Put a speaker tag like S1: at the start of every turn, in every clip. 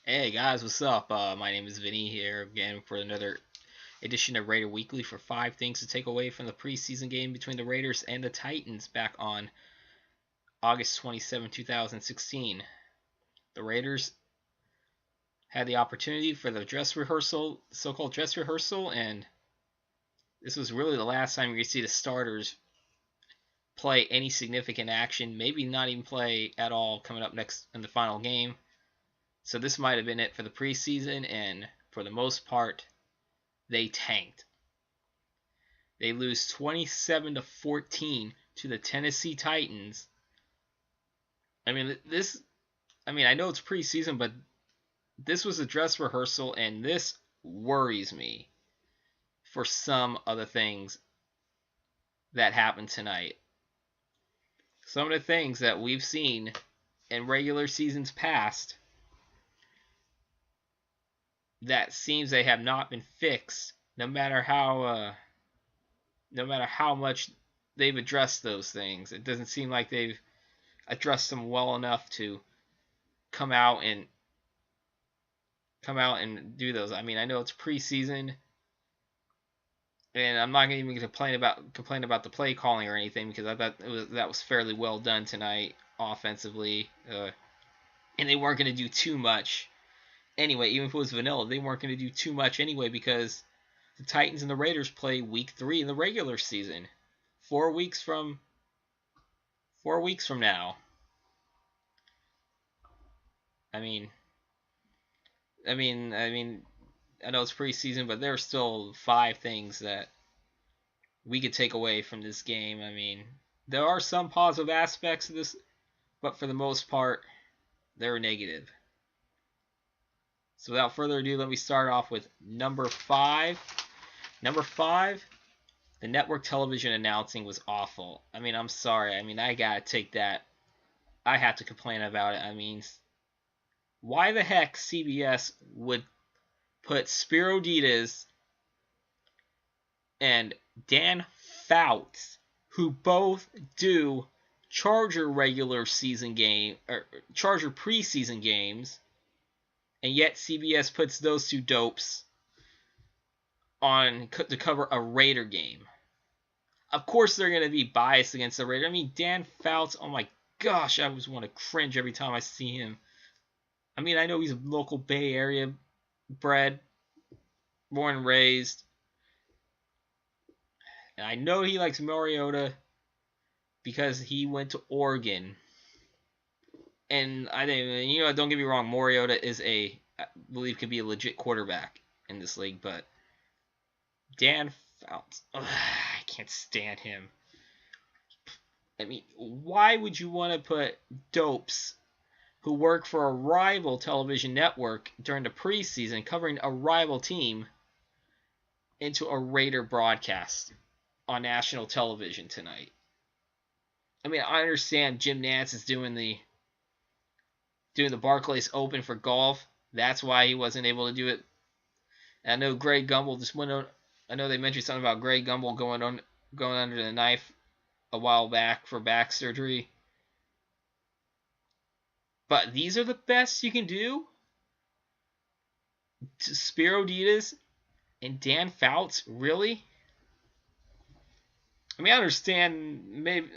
S1: Hey guys, what's up? My name is Vinny here again for another edition of Raider Weekly for 5 things to take away from the preseason game between the Raiders and the Titans back on August 27, 2016. The Raiders had the opportunity for the dress rehearsal, so-called dress rehearsal, and this was really the last time you could see the starters play any significant action, maybe not even play at all coming up next in the final game. So this might have been it for the preseason, and for the most part, they tanked. They lose 27-14 to the Tennessee Titans. I mean, I know it's preseason, but this was a dress rehearsal, and this worries me for some of the things that happened tonight. Some of the things that we've seen in regular seasons past that seems they have not been fixed, no matter how much they've addressed those things. It doesn't seem like they've addressed them well enough to come out and do those. I mean, I know it's preseason, and I'm not even complain about the play calling or anything, because I thought that was fairly well done tonight offensively, and they weren't going to do too much anyway. Even if it was vanilla, they weren't going to do too much anyway, because the Titans and the Raiders play Week 3 in the regular season, 4 weeks from now. I mean, I know it's preseason, but there are still 5 things that we could take away from this game. I mean, there are some positive aspects of this, but for the most part, they're negative. So without further ado, let me start off with number 5. Number 5, the network television announcing was awful. I mean, I'm sorry. I mean, I gotta take that. I have to complain about it. I mean, why the heck CBS would put Spiro Ditas and Dan Fouts, who both do Charger preseason games, and yet CBS puts those two dopes on to cover a Raider game. Of course they're going to be biased against the Raiders. I mean, Dan Fouts, oh my gosh, I always want to cringe every time I see him. I mean, I know he's a local Bay Area bred, born and raised. And I know he likes Mariota because he went to Oregon. And I think, don't get me wrong, Mariota I believe, could be a legit quarterback in this league, but Dan Fouts, I can't stand him. I mean, why would you want to put dopes who work for a rival television network during the preseason covering a rival team into a Raider broadcast on national television tonight? I mean, I understand Jim Nantz is doing the Barclays Open for golf. That's why he wasn't able to do it. And I know Greg Gumbel just went on. I know they mentioned something about Greg Gumbel going under the knife a while back for back surgery. But these are the best you can do to Spiro Ditas and Dan Fouts, really? I mean,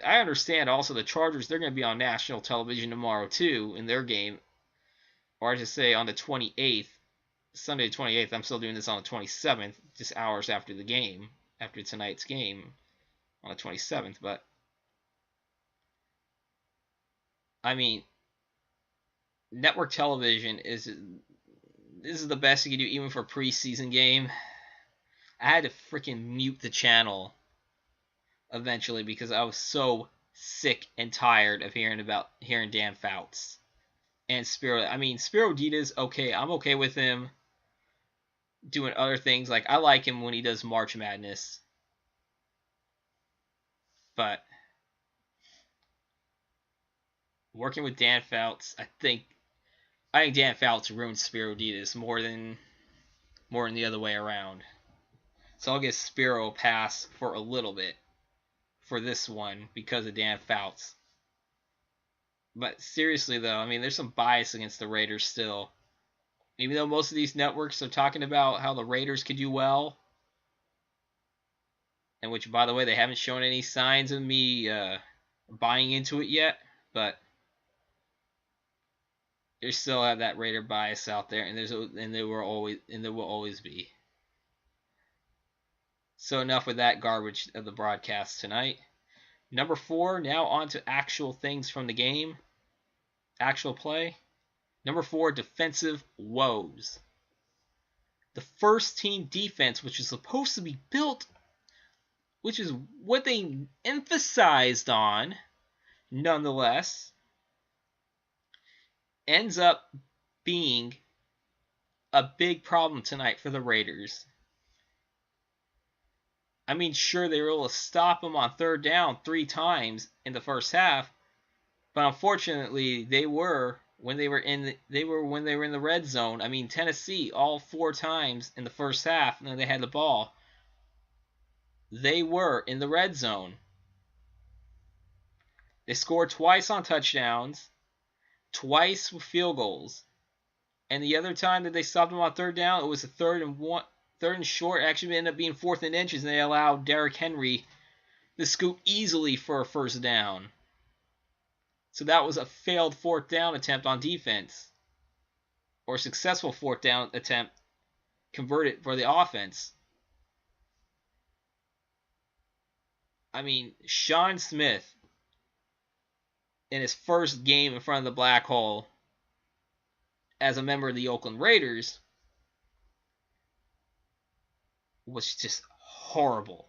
S1: I understand also the Chargers, they're going to be on national television tomorrow too in their game, or I should say on the 28th, Sunday the 28th. I'm still doing this on the 27th, just hours after the game, after tonight's game on the 27th. But I mean, network television this is the best you can do even for a preseason game. I had to freaking mute the channel eventually because I was so sick and tired of hearing Dan Fouts and Spiro. I mean, Spiro Ditas, okay, I'm okay with him doing other things. Like, I like him when he does March Madness, but working with Dan Fouts, I think Dan Fouts ruined Spiro Ditas more than the other way around. So I'll give Spiro a pass for a little bit for this one because of Dan Fouts. But seriously, though, I mean, there's some bias against the Raiders still. Even though most of these networks are talking about how the Raiders could do well, and which, by the way, they haven't shown any signs of me buying into it yet, but they still have that Raider bias out there, and there will always be. So enough with that garbage of the broadcast tonight. Number 4, now on to actual things from the game, actual play. Number 4, defensive woes. The first team defense, which is supposed to be built, which is what they emphasized on, nonetheless, ends up being a big problem tonight for the Raiders. I mean, sure, they were able to stop them on third down 3 times in the first half, but unfortunately, they were when they were in the red zone. I mean, Tennessee all 4 times in the first half, and then they had the ball. They were in the red zone. They scored twice on touchdowns, twice with field goals, and the other time that they stopped them on third down, it was a third and short. It actually ended up being 4th and inches, and they allowed Derrick Henry to scoop easily for a first down. So that was a failed 4th down attempt on defense, or a successful 4th down attempt converted for the offense. I mean, Sean Smith, in his first game in front of the Black Hole as a member of the Oakland Raiders, was just horrible.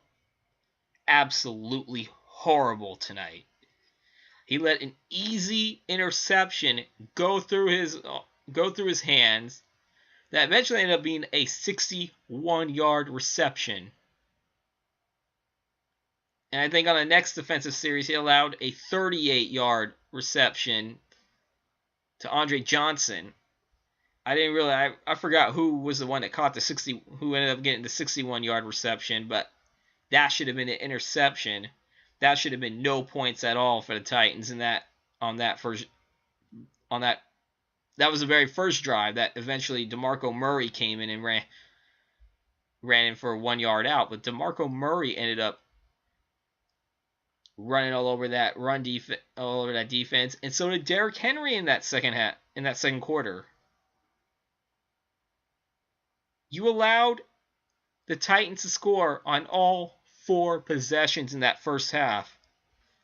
S1: Absolutely horrible tonight. He let an easy interception go through his hands that eventually ended up being a 61-yard reception. And I think on the next defensive series, he allowed a 38-yard reception to Andre Johnson. I forgot who was the one that caught who ended up getting the 61-yard reception, but that should have been an interception. That should have been no points at all for the Titans that was the very first drive that eventually DeMarco Murray came in and ran in for a 1-yard out, but DeMarco Murray ended up running all over that defense, and so did Derrick Henry in that second quarter. You allowed the Titans to score on all 4 possessions in that first half.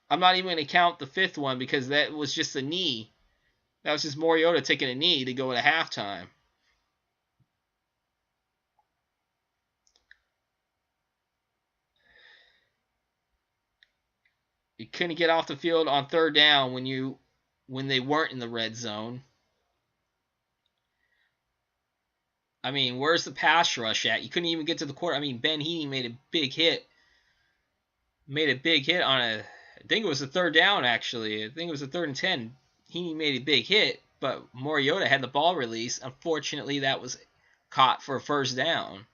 S1: I'm not even going to count the 5th one because that was just a knee. That was just Mariota taking a knee to go into halftime. You couldn't get off the field on third down when they weren't in the red zone. I mean, where's the pass rush at? You couldn't even get to the quarter. I mean, Ben Heaney made a big hit. On I think it was a third down, actually. I think it was a 3rd and 10. Heaney made a big hit, but Mariota had the ball released. Unfortunately, that was caught for a first down.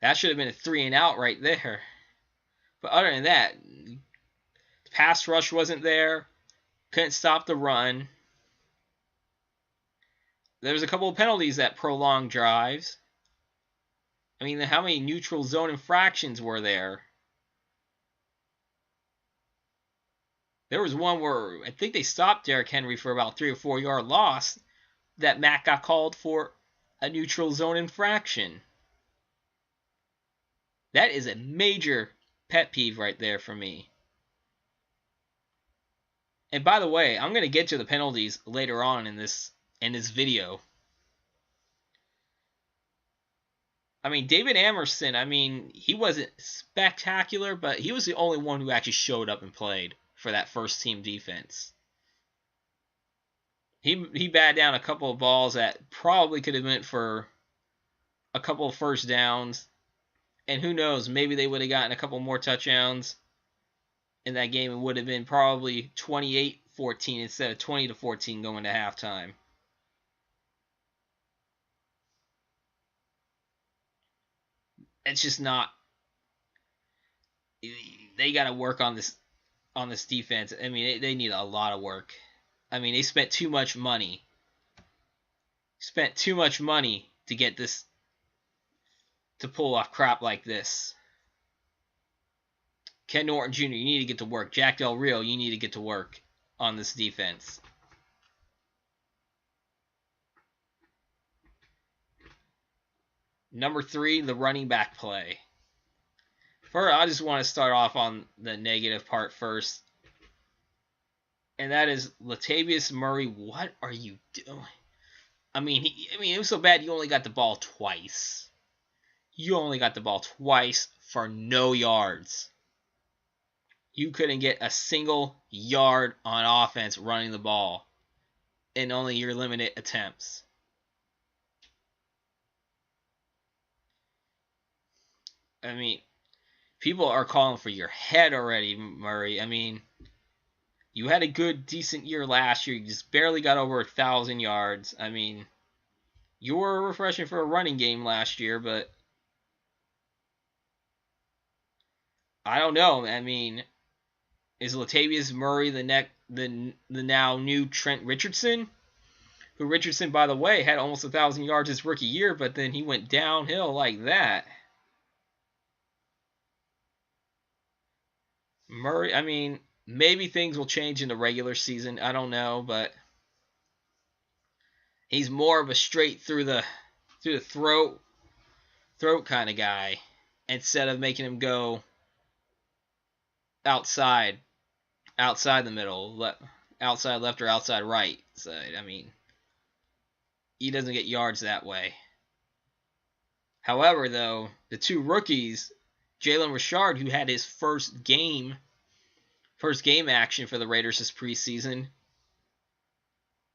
S1: That should have been a 3 and out right there. But other than that, the pass rush wasn't there. Couldn't stop the run. There was a couple of penalties that prolonged drives. I mean, how many neutral zone infractions were there? There was one where I think they stopped Derrick Henry for about 3 or 4 yard loss that Matt got called for a neutral zone infraction. That is a major pet peeve right there for me. And by the way, I'm going to get to the penalties later on in this video. I mean, David Amerson, he wasn't spectacular, but he was the only one who actually showed up and played for that first team defense. He batted down a couple of balls that probably could have went for a couple of first downs. And who knows, maybe they would have gotten a couple more touchdowns in that game. It would have been probably 28-14 instead of 20-14 going to halftime. It's just not. They got to work on this defense. I mean, they need a lot of work. I mean, they spent too much money. Spent too much money to get this, to pull off crap like this. Ken Norton Jr., you need to get to work. Jack Del Rio, you need to get to work on this defense. Number 3, the running back play. First, I just want to start off on the negative part first. And that is Latavius Murray. What are you doing? I mean, it was so bad you only got the ball twice. You only got the ball twice for no yards. You couldn't get a single yard on offense running the ball in only your limited attempts. I mean, people are calling for your head already, Murray. I mean, you had a good, decent year last year. You just barely got over 1,000 yards. I mean, you were refreshing for a running game last year, but I don't know. I mean, is Latavius Murray the now new Trent Richardson? Who Richardson, by the way, had almost 1,000 yards his rookie year, but then he went downhill like that. Murray, I mean, maybe things will change in the regular season. I don't know, but he's more of a straight through the throat kind of guy instead of making him go outside the middle, outside left or outside right side. I mean, he doesn't get yards that way. However, though, the two rookies, Jalen Richard, who had his first game action for the Raiders this preseason.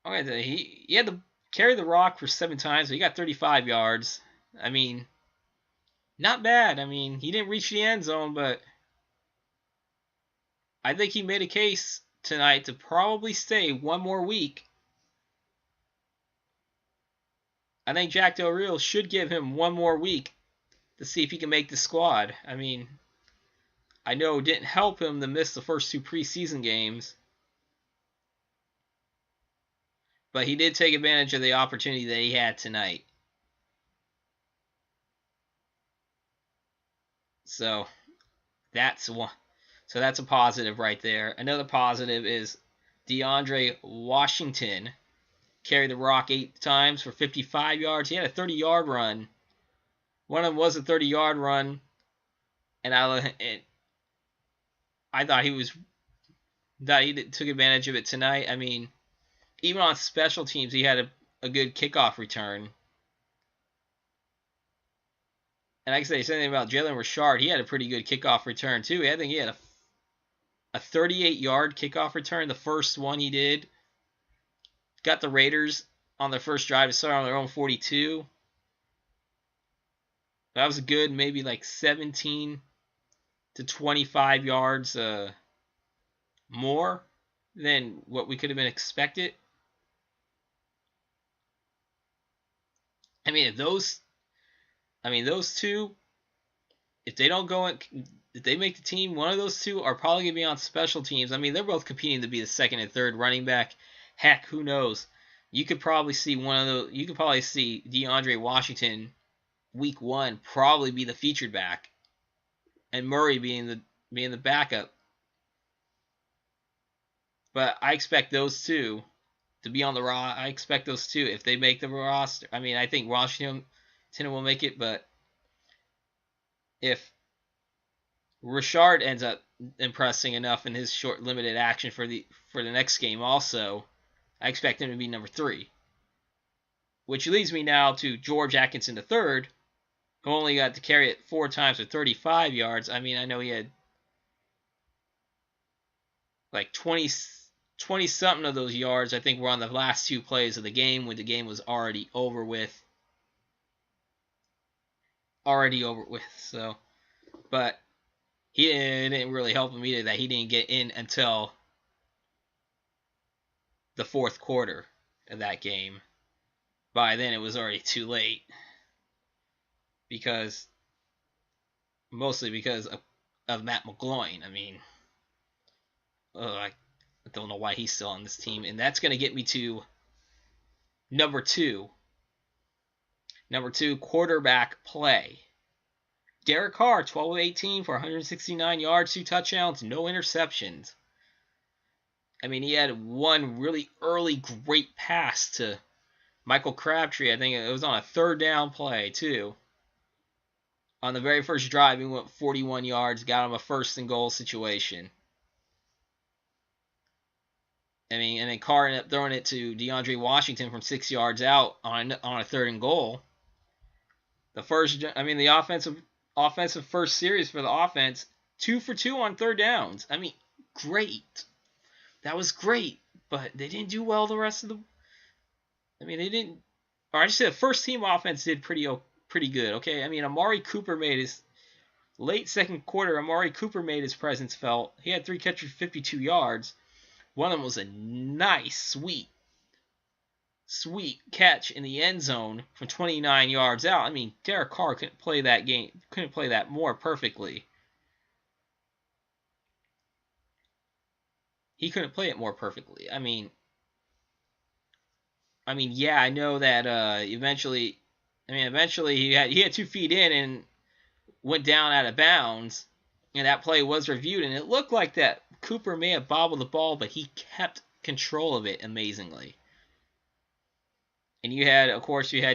S1: Okay, he had to carry the rock for 7 times, but he got 35 yards. I mean, not bad. I mean, he didn't reach the end zone, but I think he made a case tonight to probably stay one more week. I think Jack Del Rio should give him one more week to see if he can make the squad. I mean, I know it didn't help him to miss the first 2 preseason games, but he did take advantage of the opportunity that he had tonight. So that's one. So that's a positive right there. Another positive is DeAndre Washington carried the rock 8 times for 55 yards. He had a 30-yard run. One of them was a 30-yard run, and I thought he took advantage of it tonight. I mean, even on special teams, he had a good kickoff return. And I can say something about Jalen Richard. He had a pretty good kickoff return, too. I think he had a 38-yard kickoff return, the first one he did. Got the Raiders on their first drive to start on their own 42. That was good, maybe like 17 to 25 yards more than what we could have been expected. I mean, those two, if they don't go in, if they make the team, one of those two are probably going to be on special teams. I mean, they're both competing to be the second and third running back. Heck, who knows? You could probably see DeAndre Washington week 1 probably be the featured back, and Murray being the backup. But I expect those two to be on the roster. I expect those two, if they make the roster. I mean, I think Washington will make it, but if Richard ends up impressing enough in his short limited action for the next game also, I expect him to be number 3. Which leads me now to George Atkinson III, who only got to carry it 4 times for 35 yards. I mean, I know he had like 20-something of those yards, I think, were on the last 2 plays of the game when the game was already over with. So, but he didn't really help him either that he didn't get in until the 4th quarter of that game. By then, it was already too late. Mostly because of Matt McGloin. I mean, I don't know why he's still on this team. And that's going to get me to number 2. Number 2, quarterback play. Derek Carr, 12 of 18 for 169 yards, 2 touchdowns, no interceptions. I mean, he had one really early great pass to Michael Crabtree. I think it was on a 3rd down play, too. On the very first drive, he went 41 yards, got him a 1st and goal situation. I mean, and then Carr ended up throwing it to DeAndre Washington from 6 yards out on a 3rd and goal. The offensive first series for the offense, 2 for 2 on 3rd downs. I mean, great. That was great, but they didn't do well the rest of the. I mean, they didn't. Or I just said the first team offense did pretty good. Okay, I mean, Amari Cooper made his late 2nd quarter. Amari Cooper made his presence felt. He had 3 catches, 52 yards. One of them was a nice, sweet catch in the end zone from 29 yards out. I mean, Derek Carr couldn't play that more perfectly. He couldn't play it more perfectly. I mean, yeah, I know that eventually he had 2 feet in and went down out of bounds, and that play was reviewed, and it looked like that Cooper may have bobbled the ball, but he kept control of it amazingly. And you had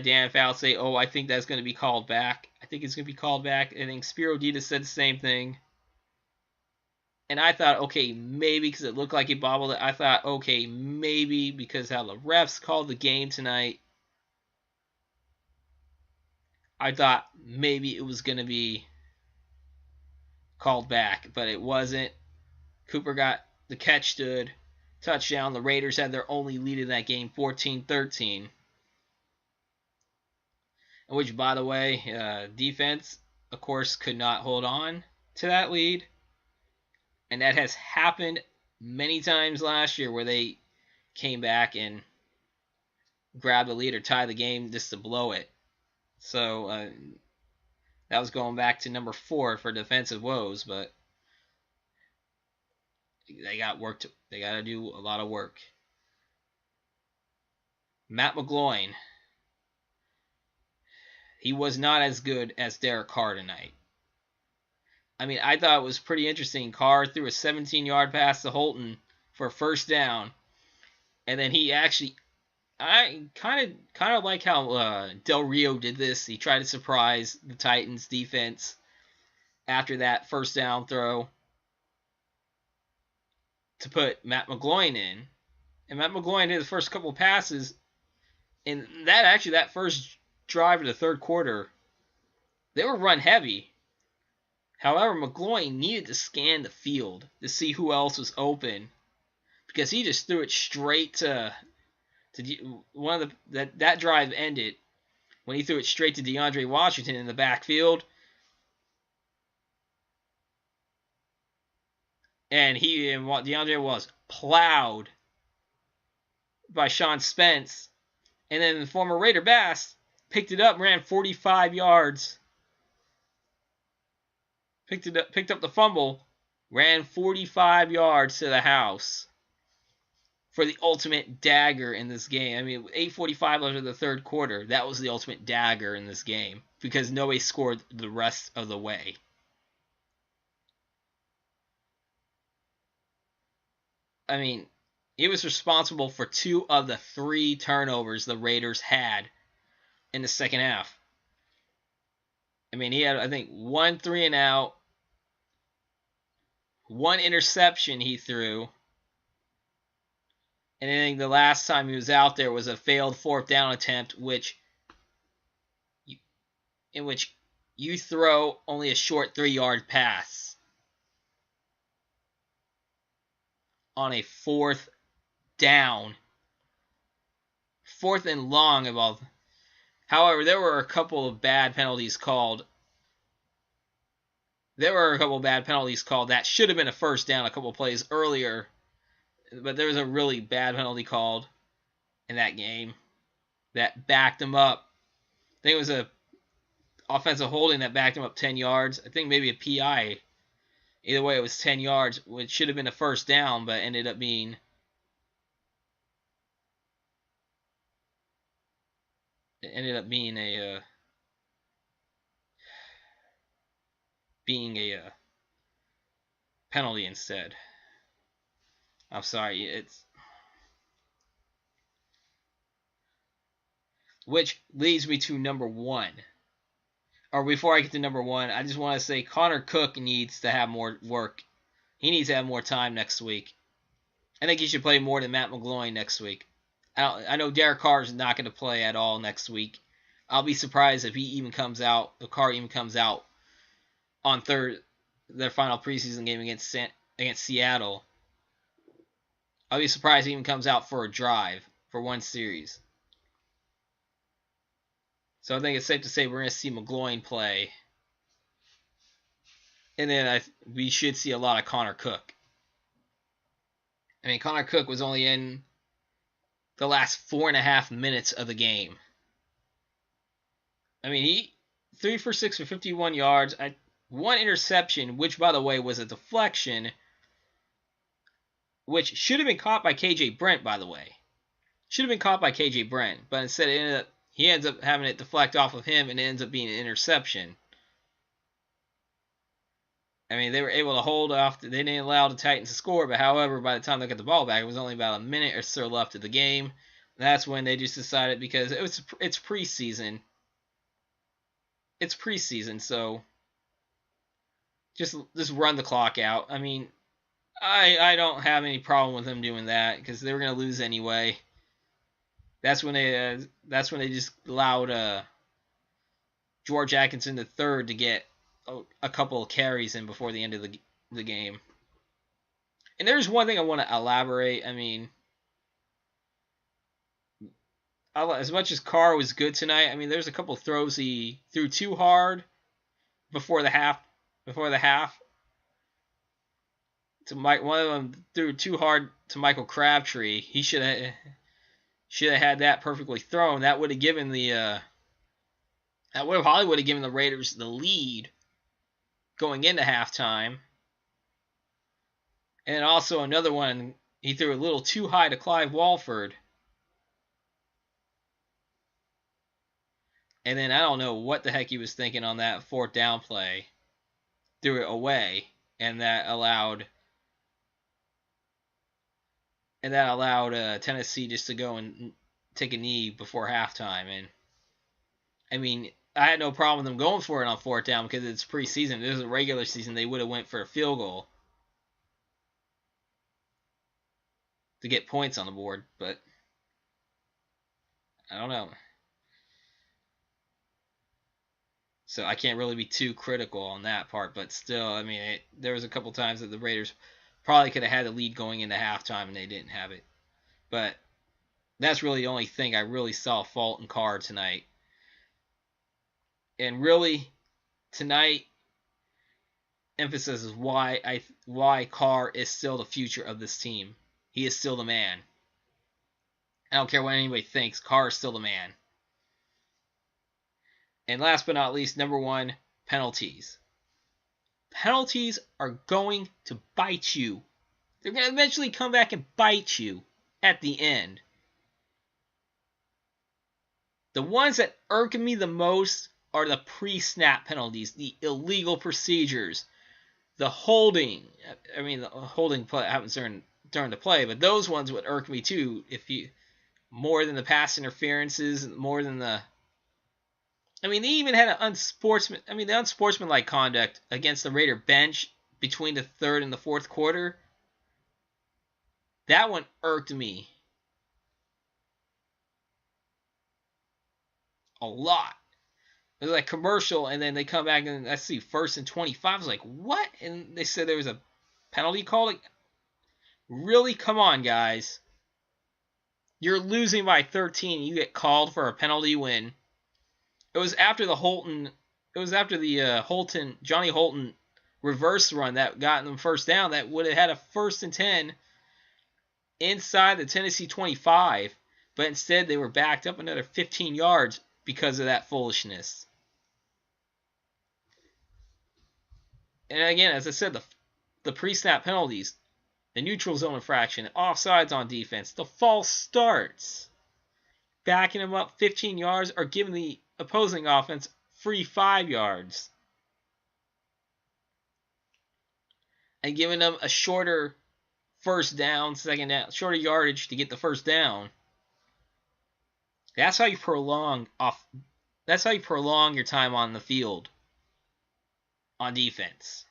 S1: Dan Fouts say, "Oh, I think that's going to be called back. I think it's going to be called back." I think Spiro Dita said the same thing. And I thought, okay, maybe because it looked like he bobbled it. I thought, okay, maybe because how the refs called the game tonight. I thought maybe it was going to be called back, but it wasn't. Cooper got the catch, stood, touchdown. The Raiders had their only lead in that game, 14-13. Which, by the way, defense, of course, could not hold on to that lead. And that has happened many times last year where they came back and grabbed the lead or tied the game just to blow it. So that was going back to number 4 for defensive woes, but they got work to. They got to do a lot of work. Matt McGloin. He was not as good as Derek Carr tonight. I mean, I thought it was pretty interesting. Carr threw a 17-yard pass to Holton for a 1st down, and then he actually, I kind of like how Del Rio did this. He tried to surprise the Titans defense after that 1st down throw to put Matt McGloin in, and Matt McGloin did the first couple of passes, and that first drive of the 3rd quarter, they were run heavy. However, McGloin needed to scan the field to see who else was open, because he just threw it straight to one of that drive ended when he threw it straight to DeAndre Washington in the backfield, and DeAndre was plowed by Sean Spence, and then the former Raider Bass picked it up, ran 45 yards. Picked up the fumble, ran 45 yards to the house for the ultimate dagger in this game. I mean, 8:45 left of the 3rd quarter. That was the ultimate dagger in this game because nobody scored the rest of the way. I mean, he was responsible for 2 of the 3 turnovers the Raiders had in the second half. I mean, he had, I think, 1 3-and-out, 1 interception he threw, and I think the last time he was out there was a failed 4th down attempt, in which you throw only a short 3-yard pass on a 4th down, 4th and long of all. However, there were a couple of bad penalties called. That should have been a 1st down a couple of plays earlier, but there was a really bad penalty called in that game that backed him up. I think it was a offensive holding that backed him up 10 yards. I think maybe a PI Either way, it was 10 yards, which should have been a first down, but ended up being a penalty instead. I'm sorry, which leads me to number one. Or before I get to number one, I just want to say Connor Cook needs to have more work. He needs to have more time next week. I think he should play more than Matt McGloin next week. I know Derek Carr is not going to play at all next week. I'll be surprised if Carr even comes out on their final preseason game against Seattle. I'll be surprised if he even comes out for a drive for one series. So I think it's safe to say we're going to see McGloin play. And then we should see a lot of Connor Cook. I mean, Connor Cook was only in the last 4.5 minutes of the game. I mean, he 3 for 6 for 51 yards. One interception, which, by the way, was a deflection, which should have been caught by KJ Brent, by the way. Should have been caught by KJ Brent, but instead he ends up having it deflect off of him, and it ends up being an interception. I mean, they were able to hold off. They didn't allow the Titans to score, but however, by the time they got the ball back, it was only about a minute or so left of the game. That's when they just decided, because it's preseason. It's preseason, so just run the clock out. I mean, I don't have any problem with them doing that because they were going to lose anyway. That's when they just allowed George Atkinson III to get a couple of carries in before the end of the game. And there's one thing I want to elaborate. I mean, as much as Carr was good tonight, I mean, there's a couple of throws he threw too hard before the half. One of them threw too hard to Michael Crabtree. He should have had that perfectly thrown. That would have given the Raiders the lead going into halftime. And also another one, he threw a little too high to Clive Walford. And then I don't know what the heck he was thinking on that fourth down play. Threw it away, and that allowed Tennessee just to go and take a knee before halftime. And I mean, I had no problem with them going for it on fourth down because it's preseason. If it was a regular season, they would have went for a field goal to get points on the board, but I don't know. So I can't really be too critical on that part, but still, I mean, there was a couple times that the Raiders probably could have had the lead going into halftime and they didn't have it. But that's really the only thing I really saw fault in Carr tonight. And really, tonight, emphasis is why Carr is still the future of this team. He is still the man. I don't care what anybody thinks. Carr is still the man. And last but not least, number one, penalties. Penalties are going to bite you. They're going to eventually come back and bite you at the end. The ones that irk me the most are the pre-snap penalties, the illegal procedures, the holding. I mean, the holding play happens during the play, but those ones would irk me too. More than the pass interferences, more than the. I mean, they even had the unsportsmanlike conduct against the Raider bench between the third and the fourth quarter. That one irked me a lot. It was like commercial, and then they come back and I see 1st and 25. I was like, what? And they said there was a penalty call. Like, really? Come on, guys. You're losing by 13. You get called for a penalty win. It was after the Johnny Holton reverse run that got them first down that would have had a 1st and 10 inside the Tennessee 25, but instead they were backed up another 15 yards because of that foolishness. And again, as I said, the pre-snap penalties, the neutral zone infraction, offsides on defense, the false starts, backing them up 15 yards, or giving the opposing offense free 5 yards, and giving them a shorter first down, second down, shorter yardage to get the first down. That's how you prolong your time on the field on defense.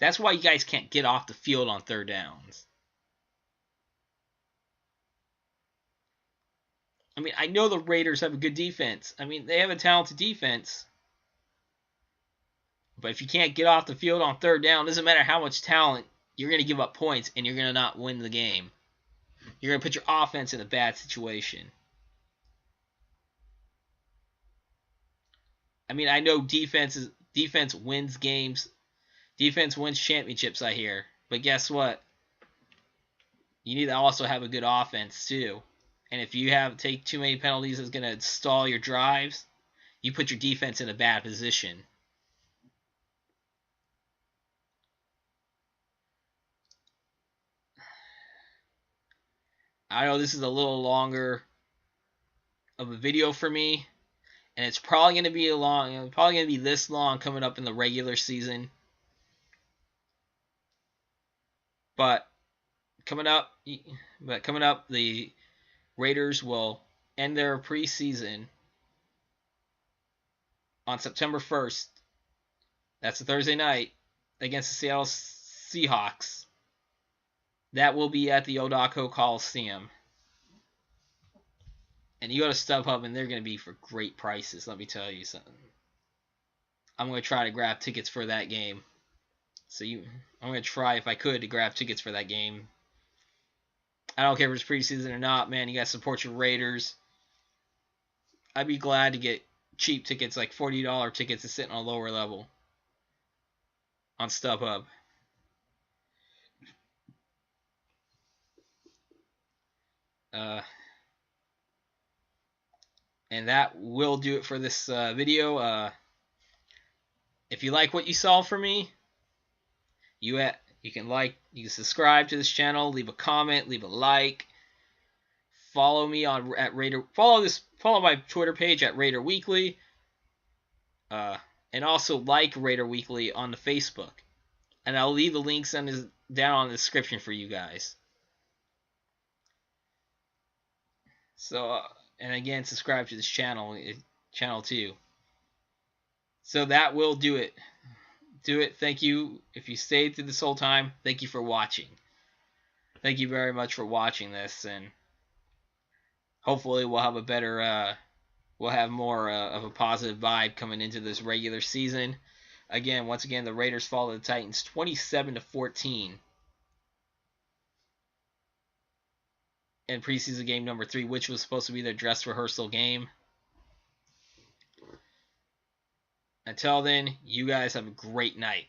S1: That's why you guys can't get off the field on third downs. I mean, I know the Raiders have a good defense. I mean, they have a talented defense. But if you can't get off the field on third down, it doesn't matter how much talent, you're going to give up points and you're going to not win the game. You're going to put your offense in a bad situation. I mean, I know defense wins games. Defense wins championships, I hear. But guess what? You need to also have a good offense, too. And if you take too many penalties that's going to stall your drives, you put your defense in a bad position. I know this is a little longer of a video for me, and it's probably going to be this long coming up in the regular season. But coming up, the Raiders will end their preseason on September 1st. That's a Thursday night against the Seattle Seahawks. That will be at the Odaco Coliseum. And you go to StubHub, and they're going to be for great prices, let me tell you something. I'm going to try to grab tickets for that game. I'm going to try, if I could, to grab tickets for that game. I don't care if it's preseason or not, man. You got to support your Raiders. I'd be glad to get cheap tickets, like $40 tickets, to sit on a lower level on StubHub. And that will do it for this video. If you like what you saw from me, you can subscribe to this channel, leave a comment, leave a like, follow me follow my Twitter page at Raider Weekly, and also like Raider Weekly on the Facebook, and I'll leave the links down in the description for you guys. So, and again, subscribe to this channel too. So that will do it. Thank you. If you stayed through this whole time, thank you for watching. Thank you very much for watching this, and hopefully we'll have more of a positive vibe coming into this regular season. Once again, the Raiders fall to the Titans 27-14 in preseason game number 3, which was supposed to be their dress rehearsal game. Until then, you guys have a great night.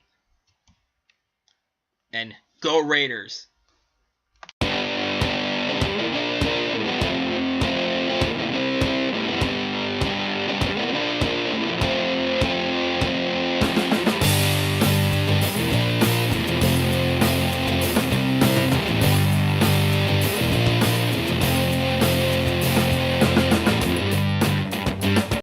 S1: And go Raiders!